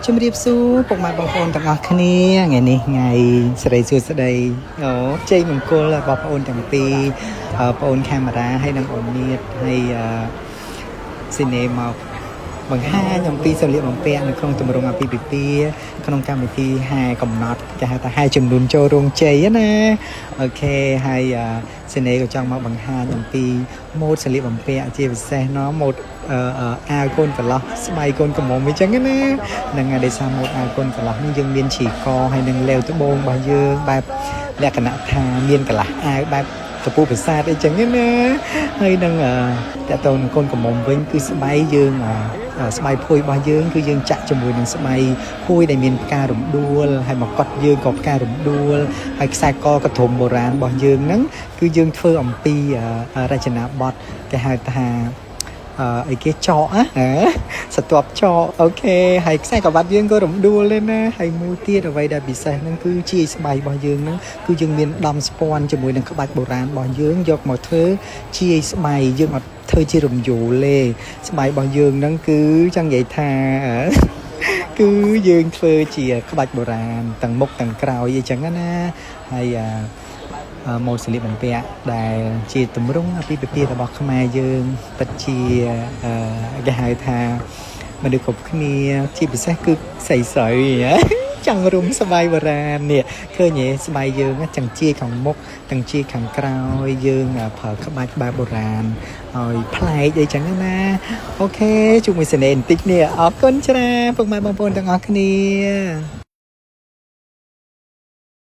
ជំរាបសួរពុកម៉ែបងប្អូនទាំងអស់គ្នាថ្ងៃនេះថ្ងៃសេរីសួស្តីជ័យមង្គលបងប្អូនទាំងពីរបងប្អូនកាមេរ៉ាហើយនិងអូនមៀតហើយស៊ីណេមកបង្ហាញអំពីសម្លៀកបំពាក់នៅក្នុងទម្រង់អាពាហ៍ពិពាហ៍ក្នុងកម្មវិធីហែកំណត់គេហៅថាហែចំនួនចូលរោងជ័យណាអូខេហើយស៊ីណេក៏ចង់មកបង្ហាញអំពីម៉ូដសម្លៀកបំពាក់ជាពិសេសណម៉ូដអាវកូនកន្លោះស្បៃកូនកំមុំអញ្ចឹងណានឹងដោយសារម៉ូដអាវកូនកន្លោះនេះយើងមានជ្រីកហើយនឹងលាវត្បូងរបស់យើងបែបលក្ខណៈថាមានកន្លះអាវបែបកពូប្រាសាទអីចឹងណាហើយនឹងតើតើកូនកំមុំវិញគឺស្បៃយើងស្បៃភួយរបស់យើងគឺយើងចាក់ជាមួយនឹងស្បៃភួយដែលមានផ្ការរំដួលហើយមកកត់យើងក៏ផ្ការរំដួលហើយខ្សែកកធំបុរាណរបស់យើងហ្នឹងគឺយើងធ្វើអំពីរចនាបថគេហៅថាអីគេចកស្ទាប់ចកអូខេហើយខ្សែក្រវ៉ាត់យើងក៏រំដួលដែរណាហើយមួយទៀតអ្វីដែលពិសេសហ្នឹងគឺជាស្បៃរបស់យើងហ្នឹងគឺយើងមានដំស្ពាន់ជាមួយនឹងក្បាច់បុរាណរបស់យើងយកមកធ្វើជាស្បៃយើងអត់ធ្វើជារំយោលទេស្បៃរបស់យើងហ្នឹងគឺចង់និយាយថាគឺយើងធ្វើជាក្បាច់បុរាណទាំងមុខទាំងក្រោយអីចឹងណាហើយម៉ូដសម្លៀកបំពាក់ដែលជាទម្រង់អាពាហ៍ពិពាហ៍របស់ខ្មែរយើងពិតជាគេហៅថាមនុស្សគ្រប់គ្នាជាពិសេសគឺស្រីចង់រុំស្បៃបុរាណនេះឃើញទេស្បៃយើងទាំងជាខាងមុខទាំងជាខាងក្រោយយើងប្រើក្បាច់បែបបុរាណហើយប្លែកអីចឹងណាអូខេជួបមួយសនេបន្តិចនេះអរគុណច្រើនពុកម៉ែបងប្អូនទាំងអស់គ្នា